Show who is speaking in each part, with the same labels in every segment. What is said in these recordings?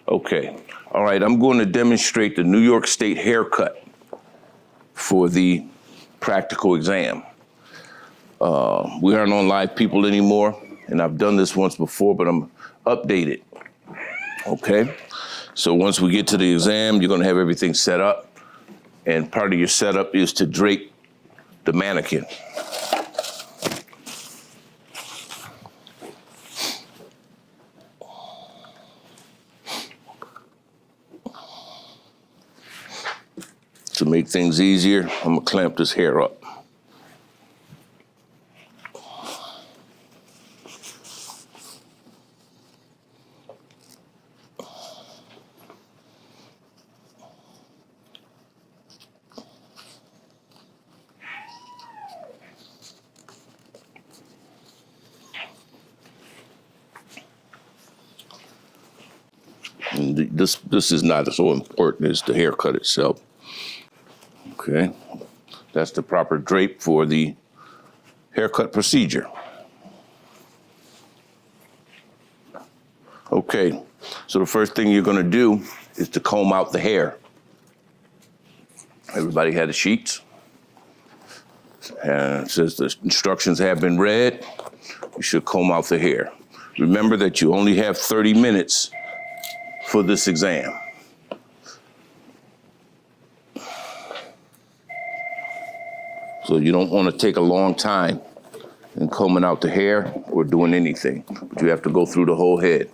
Speaker 1: Okay. All right, I'm going to demonstrate the New York State haircut for the practical exam. We aren't on Live People anymore, and I've done this once before, but I'm updated. Okay? So once we get to the exam, you're going to have everything set up, and part of your setup is to drape the mannequin. To make things easier, I'm gonna clamp this hair up. And this is not so important as the haircut itself. Okay, that's the proper drape for the haircut procedure. Okay, so the first thing you're gonna do is to comb out the hair. Everybody had the sheets. And it says the instructions have been read. You should comb out the hair. Remember that you only have 30 minutes for this exam. So you don't want to take a long time in combing out the hair or doing anything, but you have to go through the whole head.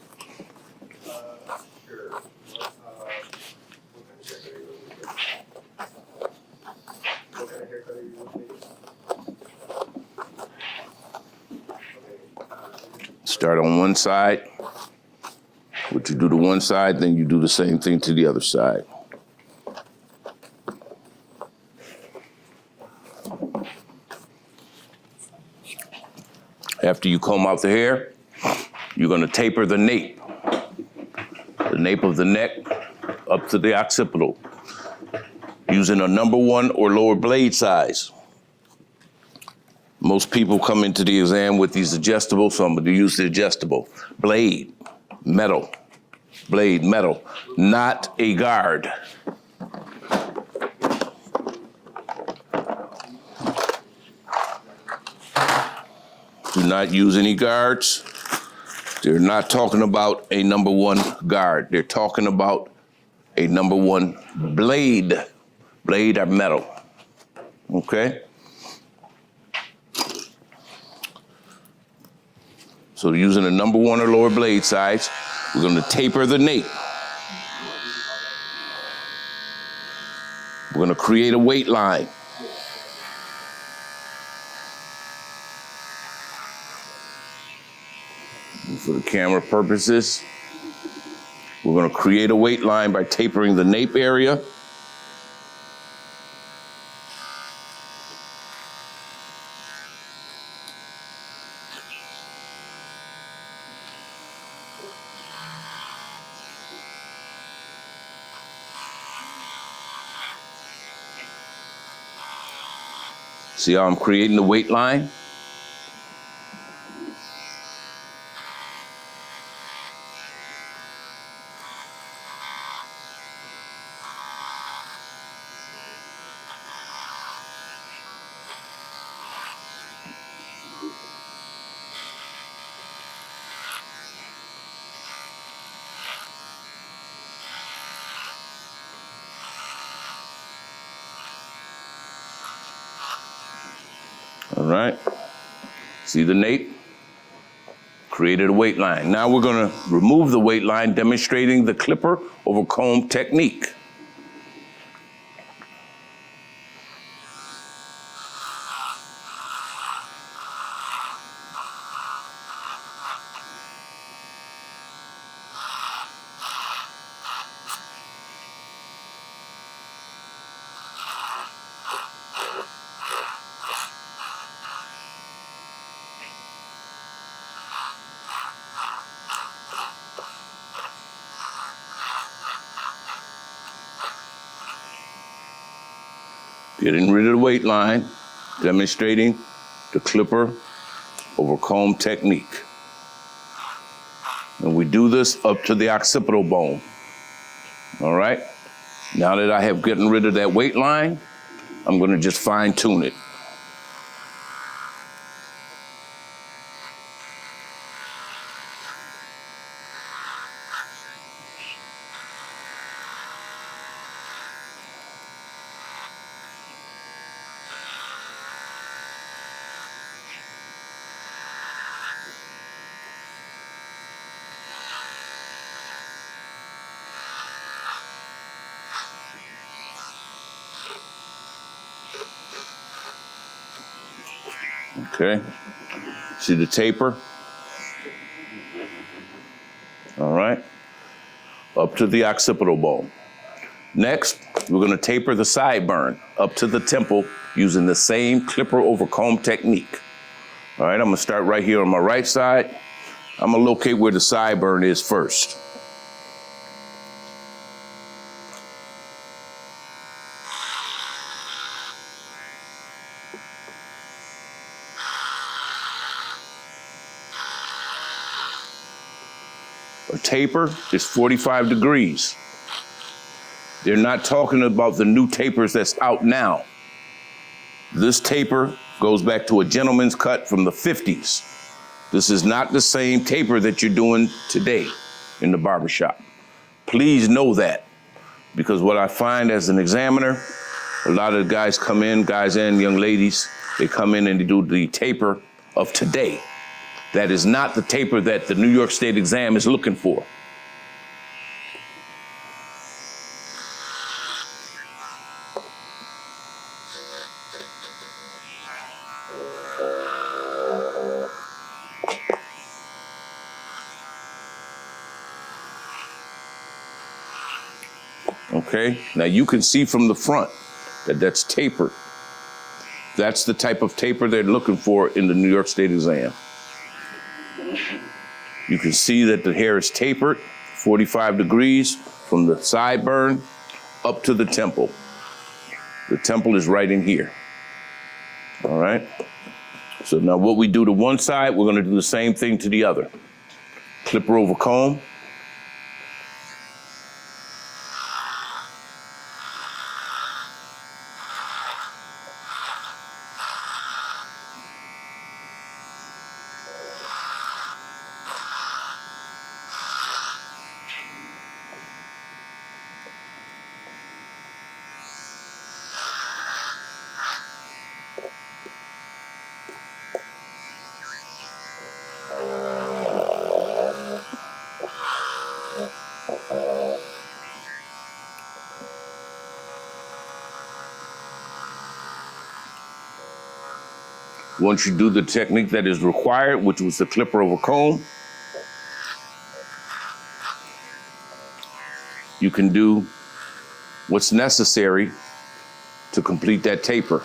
Speaker 1: Start on one side. What you do to one side, then you do the same thing to the other side. After you comb out the hair, you're gonna taper the nape of the neck up to the occipital, using a number 1 or lower blade size. Most people come into the exam with these adjustable, so I'm gonna use the adjustable. Blade, metal, not a guard. Do not use any guards. They're not talking about a number 1 guard. They're talking about a number 1 blade. Blade are metal, okay? So using a number 1 or lower blade size, we're gonna taper the nape. We're gonna create a weight line. For the camera purposes, we're gonna create a weight line by tapering the nape area. See how I'm creating the weight line? All right, see the nape? Created a weight line. Now we're gonna remove the weight line, demonstrating the clipper over comb technique. Getting rid of the weight line, demonstrating the clipper over comb technique. And we do this up to the occipital bone. All right? Now that I have gotten rid of that weight line, I'm gonna just fine tune it. Okay, see the taper? All right, up to the occipital bone. Next, we're gonna taper the sideburn up to the temple using the same clipper over comb technique. All right, I'm gonna start right here on my right side. I'm gonna locate where the sideburn is first. A taper is 45 degrees. They're not talking about the new tapers that's out now. This taper goes back to a gentleman's cut from the 50s. This is not the same taper that you're doing today in the barbershop. Please know that, because what I find as an examiner, a lot of the guys come in, guys and young ladies, they come in and they do the taper of today. That is not the taper that the New York State exam is looking for. Okay, now you can see from the front that that's tapered. That's the type of taper they're looking for in the New York State exam. You can see that the hair is tapered, 45 degrees from the sideburn up to the temple. The temple is right in here. All right? So now what we do to one side, we're gonna do the same thing to the other. Clipper over comb. Once you do the technique that is required, which was the clipper over comb, you can do what's necessary to complete that taper.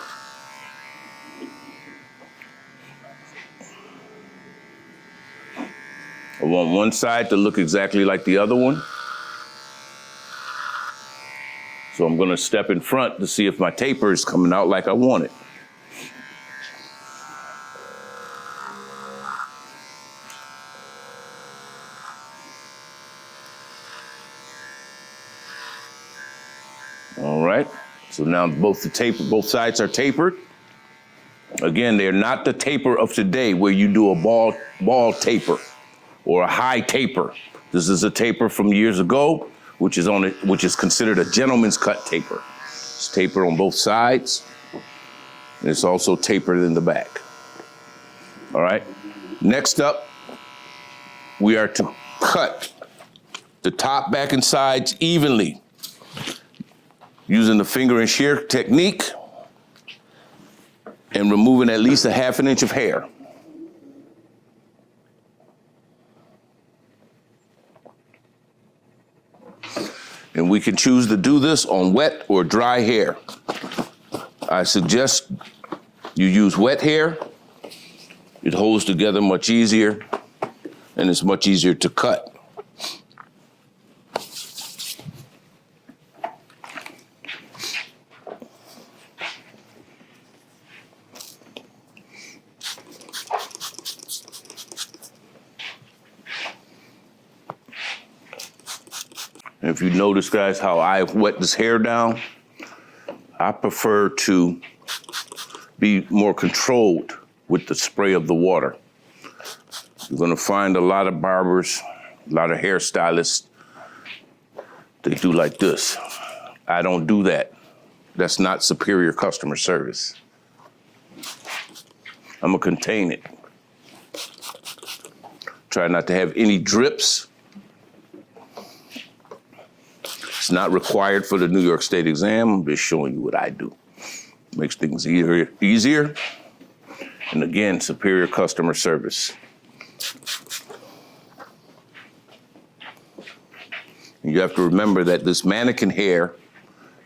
Speaker 1: I want one side to look exactly like the other one. So I'm gonna step in front to see if my taper is coming out like I want it. All right, so now both sides are tapered. Again, they're not the taper of today where you do a ball taper or a high taper. This is a taper from years ago, which is considered a gentleman's cut taper. It's tapered on both sides, and it's also tapered in the back. All right, next up, we are to cut the top, back, and sides evenly using the finger and shear technique and removing at least a ½ inch of hair. And we can choose to do this on wet or dry hair. I suggest you use wet hair. It holds together much easier, and it's much easier to cut. And if you notice, guys, how I wet this hair down, I prefer to be more controlled with the spray of the water. You're gonna find a lot of barbers, a lot of hairstylists, they do like this. I don't do that. That's not superior customer service. I'm gonna contain it. Try not to have any drips. It's not required for the New York State exam. I'm just showing you what I do. Makes things easier. And again, superior customer service. And you have to remember that this mannequin hair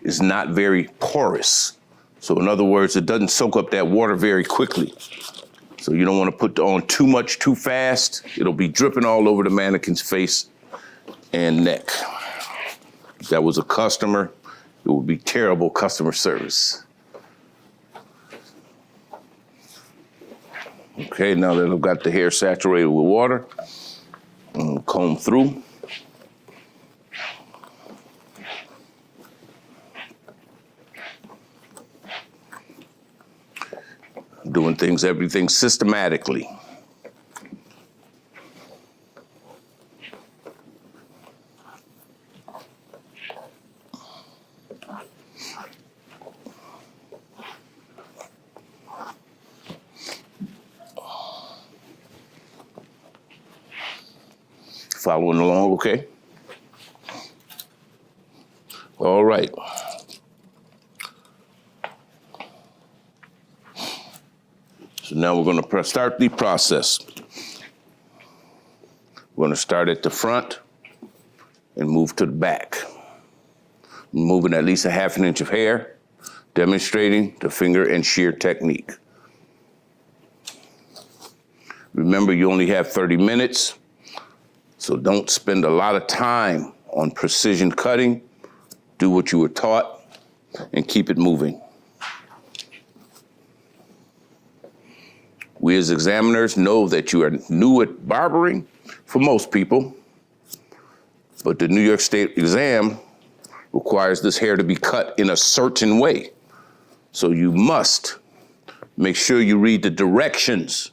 Speaker 1: is not very porous. So in other words, it doesn't soak up that water very quickly. So you don't want to put on too much too fast. It'll be dripping all over the mannequin's face and neck. If that was a customer, it would be terrible customer service. Okay, now that I've got the hair saturated with water, I'm gonna comb through. Doing everything systematically. Following along, okay? All right. So now we're going to start the process. We're going to start at the front and move to the back. Moving at least a ½ inch of hair, demonstrating the finger and shear technique. Remember, you only have 30 minutes, so don't spend a lot of time on precision cutting. Do what you were taught and keep it moving. We as examiners know that you are new at barbering for most people, but the New York State exam requires this hair to be cut in a certain way. So you must make sure you read the directions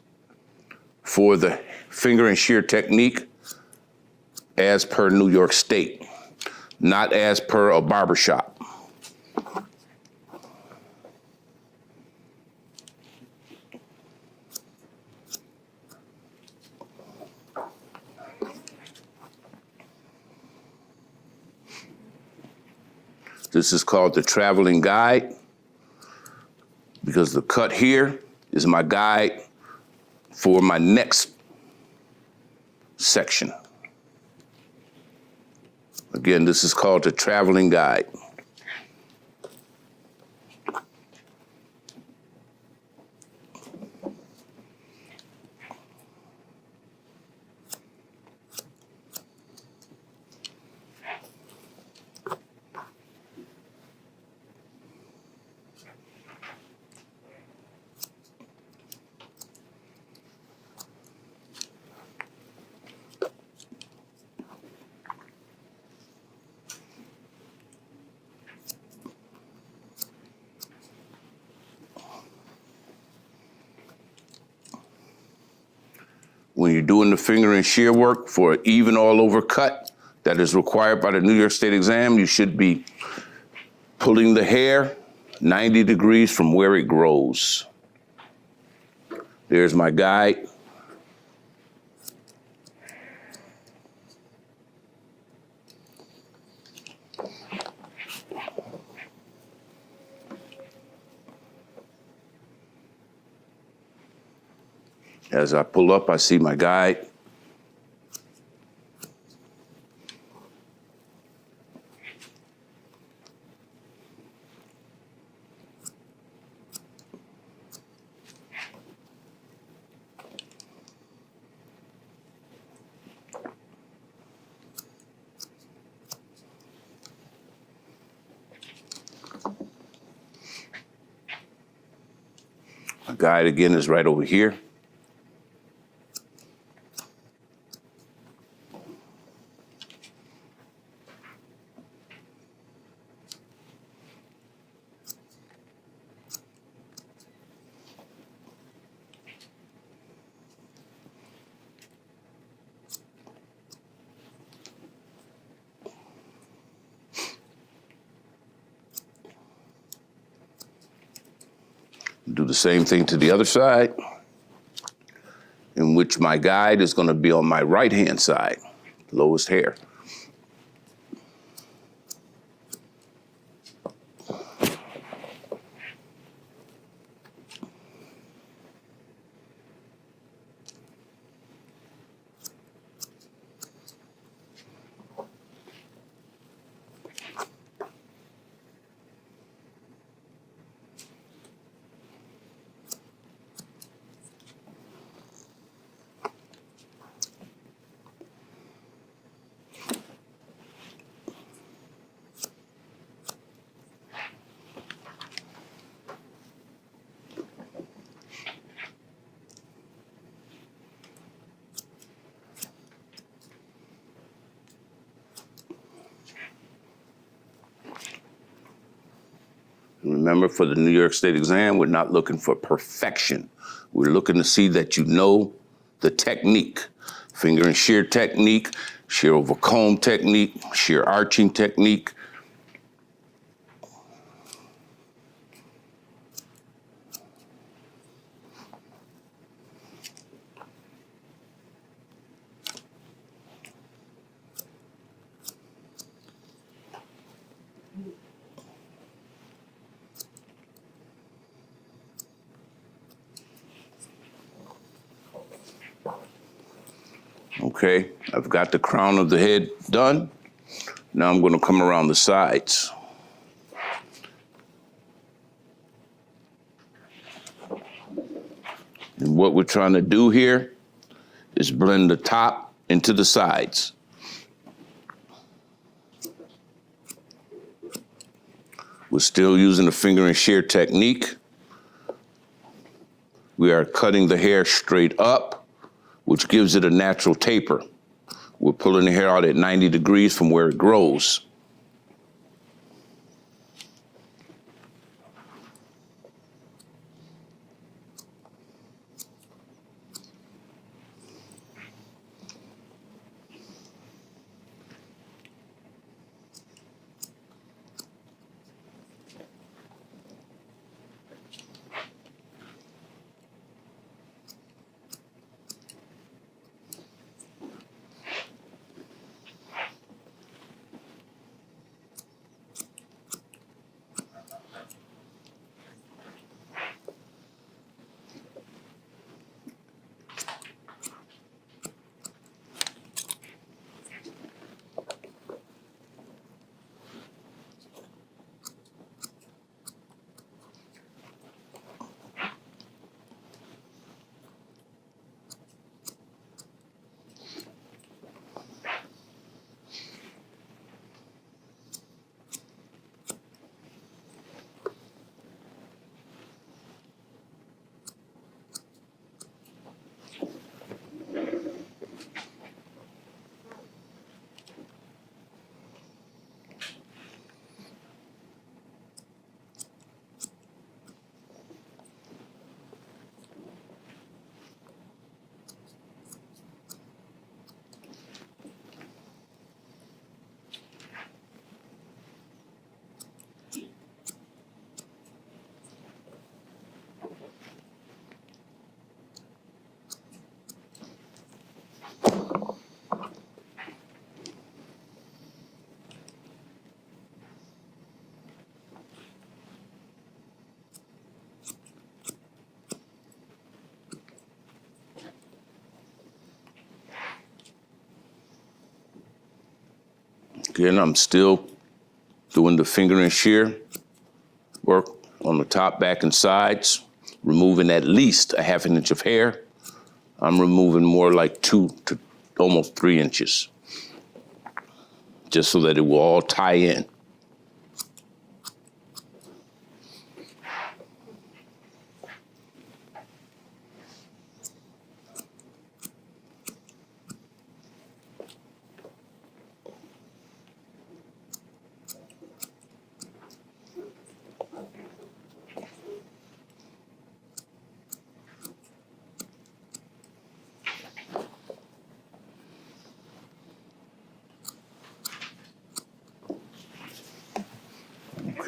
Speaker 1: for the finger and shear technique as per New York State, not as per a barbershop. This is called the traveling guide because the cut here is my guide for my next section. Again, this is called the traveling guide. When you're doing the finger and shear work for an even all over cut that is required by the New York State exam, you should be pulling the hair 90 degrees from where it grows. There's my guide. As I pull up, I see my guide. My guide again is right over here. Do the same thing to the other side, in which my guide is going to be on my right-hand side, lowest hair. Remember, for the New York State exam, we're not looking for perfection. We're looking to see that you know the technique. Finger and shear technique, shear over comb technique, shear arching technique. Okay, I've got the crown of the head done. Now I'm going to come around the sides. And what we're trying to do here is blend the top into the sides. We're still using the finger and shear technique. We are cutting the hair straight up, which gives it a natural taper. We're pulling the hair out at 90 degrees from where it grows. Again, I'm still doing the finger and shear work on the top, back, and sides, removing at least a ½ inch of hair. I'm removing more like 2 to almost 3 inches, just so that it will all tie in.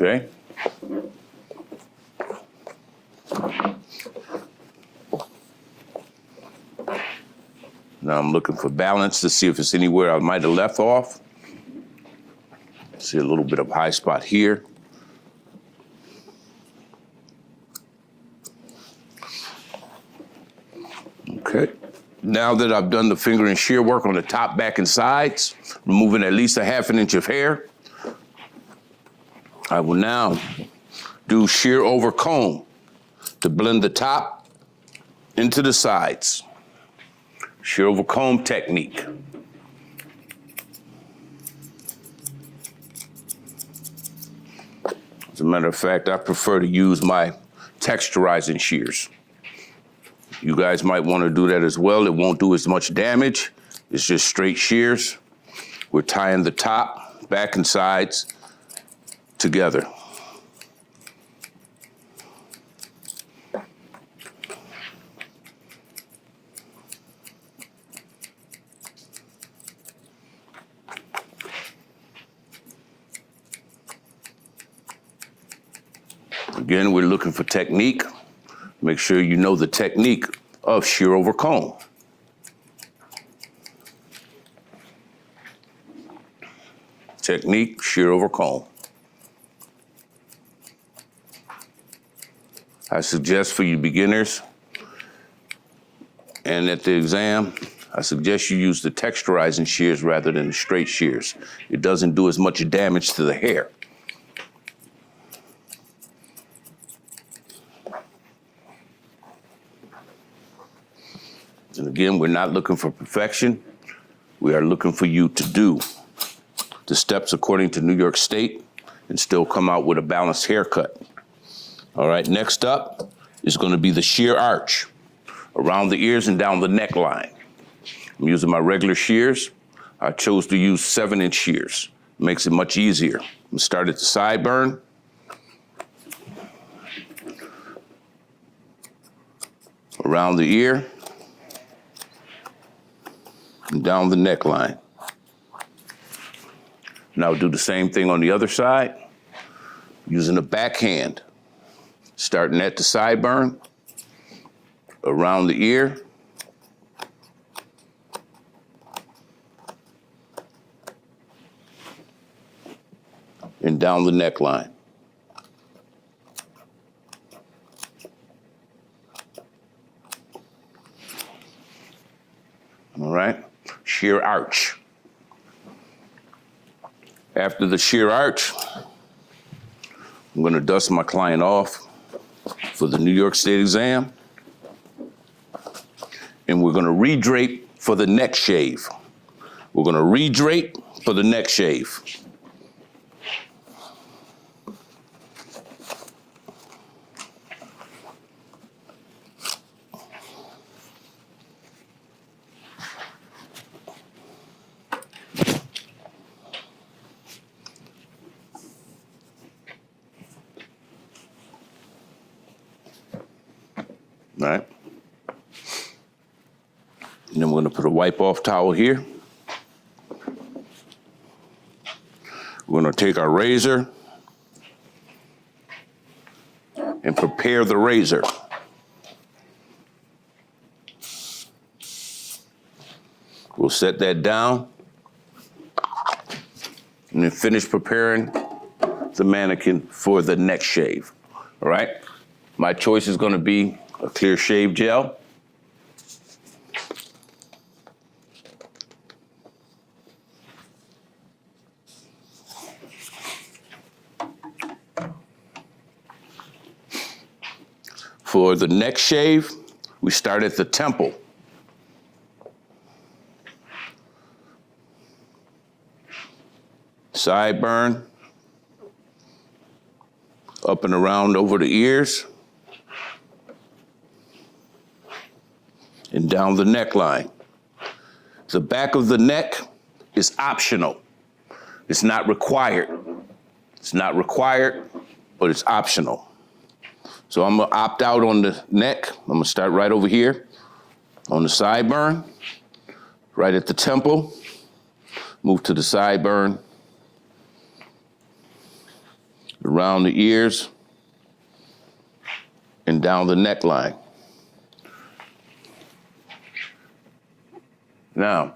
Speaker 1: Okay. Now I'm looking for balance to see if it's anywhere I might have left off. See a little bit of high spot here. Okay. Now that I've done the finger and shear work on the top, back, and sides, removing at least a ½ inch of hair, I will now do shear over comb to blend the top into the sides. Shear over comb technique. As a matter of fact, I prefer to use my texturizing shears. You guys might want to do that as well. It won't do as much damage. It's just straight shears. We're tying the top, back, and sides together. Again, we're looking for technique. Make sure you know the technique of shear over comb. Technique, shear over comb. I suggest for you beginners and at the exam, I suggest you use the texturizing shears rather than the straight shears. It doesn't do as much damage to the hair. And again, we're not looking for perfection. We are looking for you to do the steps according to New York State and still come out with a balanced haircut. All right, next up is going to be the shear arch around the ears and down the neckline. I'm using my regular shears. I chose to use 7-inch shears. It makes it much easier. I'm going to start at the sideburn. Around the ear. And down the neckline. Now do the same thing on the other side, using the backhand, starting at the sideburn, around the ear, and down the neckline. All right, shear arch. After the shear arch, I'm going to dust my client off for the New York State exam. And we're going to re-drape for the neck shave. We're going to re-drape for the neck shave. All right. And then we're going to put a wipe-off towel here. We're going to take our razor and prepare the razor. We'll set that down and then finish preparing the mannequin for the neck shave. All right? My choice is going to be a clear shave gel. For the neck shave, we start at the temple. Sideburn, up and around over the ears, and down the neckline. The back of the neck is optional. It's not required. It's not required, but it's optional. So I'm gonna opt out on the neck. I'm gonna start right over here on the sideburn, right at the temple, move to the sideburn, around the ears, and down the neckline. Now,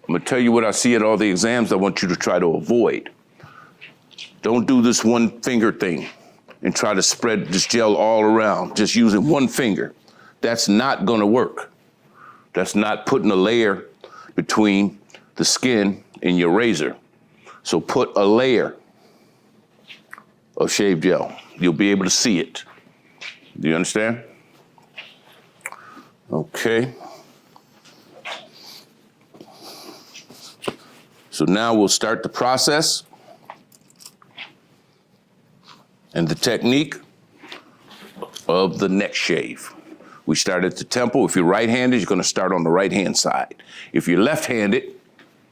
Speaker 1: I'm gonna tell you what I see at all the exams I want you to try to avoid. Don't do this one finger thing and try to spread this gel all around, just using one finger. That's not gonna work. That's not putting a layer between the skin and your razor. So put a layer of shave gel. You'll be able to see it. Do you understand? Okay. So now we'll start the process and the technique of the neck shave. We start at the temple. If you're right-handed, you're gonna start on the right-hand side. If you're left-handed,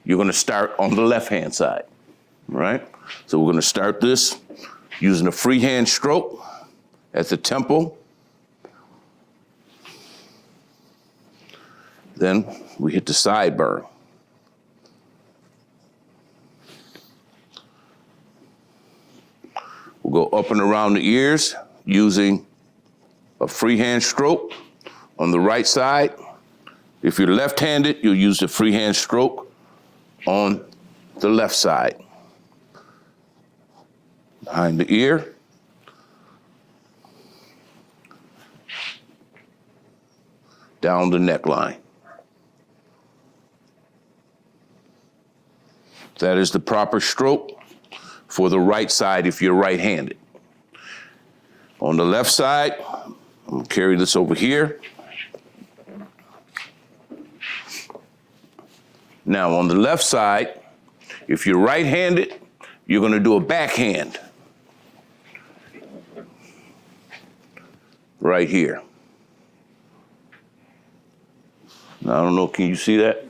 Speaker 1: you're gonna start on the left-hand side, right? So we're gonna start this using a freehand stroke at the temple. Then we hit the sideburn. We'll go up and around the ears using a freehand stroke on the right side. If you're left-handed, you'll use the freehand stroke on the left side. Behind the ear. Down the neckline. That is the proper stroke for the right side if you're right-handed. On the left side, I'm gonna carry this over here. Now on the left side, if you're right-handed, you're gonna do a backhand. Right here. Now, I don't know, can you see that?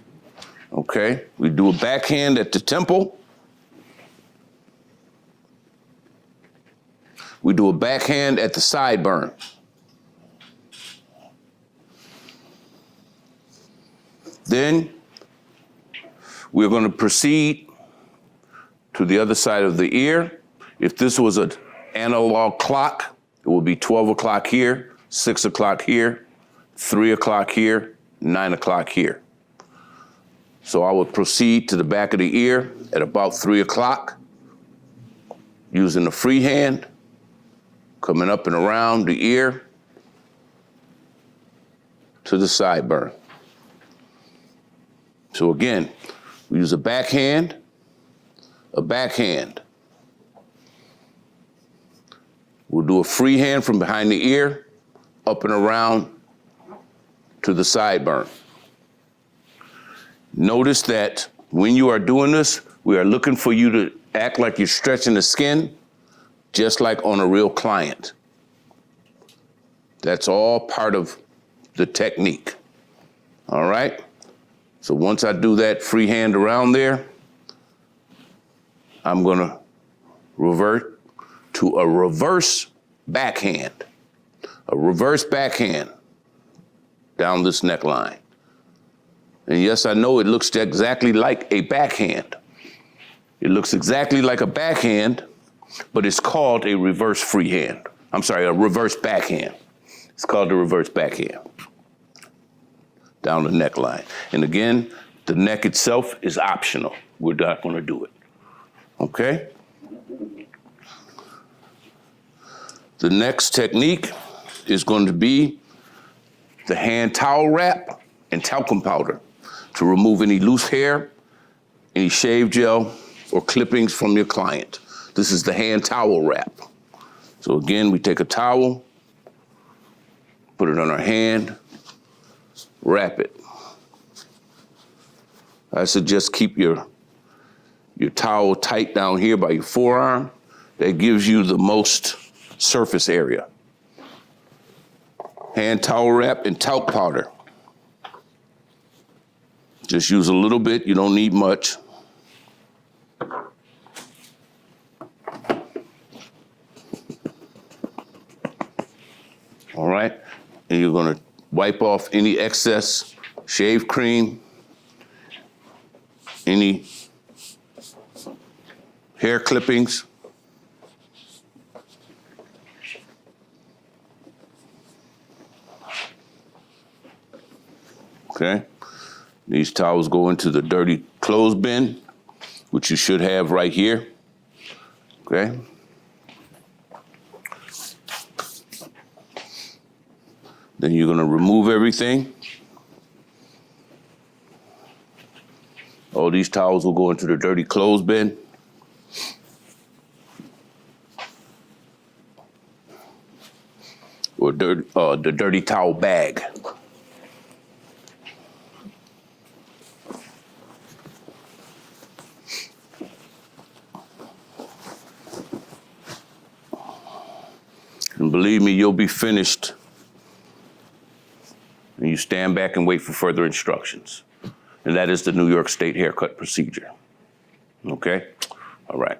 Speaker 1: Okay, we do a backhand at the temple. We do a backhand at the sideburn. Then we're going to proceed to the other side of the ear. If this was an analog clock, it would be 12 o'clock here, 6 o'clock here, 3 o'clock here, 9 o'clock here. So I would proceed to the back of the ear at about 3 o'clock using the free hand, coming up and around the ear to the sideburn. So again, we use a backhand. We'll do a free hand from behind the ear, up and around to the sideburn. Notice that when you are doing this, we are looking for you to act like you're stretching the skin, just like on a real client. That's all part of the technique. All right? So once I do that free hand around there, I'm gonna revert to a reverse backhand. A reverse backhand down this neckline. And yes, I know it looks exactly like a backhand. It looks exactly like a backhand, but it's called a reverse freehand. I'm sorry, a reverse backhand. It's called a reverse backhand. Down the neckline. And again, the neck itself is optional. We're not gonna do it. Okay? The next technique is going to be the hand towel wrap and talcum powder to remove any loose hair, any shave gel, or clippings from your client. This is the hand towel wrap. So again, we take a towel, put it on our hand, wrap it. I suggest keep your towel tight down here by your forearm. That gives you the most surface area. Hand towel wrap and talc powder. Just use a little bit, you don't need much. All right, and you're gonna wipe off any excess shave cream, any hair clippings. Okay, then These towels go into the dirty clothes bin, which you should have right here, okay? Then you're gonna remove everything. All these towels will go into the dirty clothes bin. Or the dirty towel bag. And believe me, you'll be finished. And you stand back and wait for further instructions. And that is the New York State haircut procedure. Okay? All right.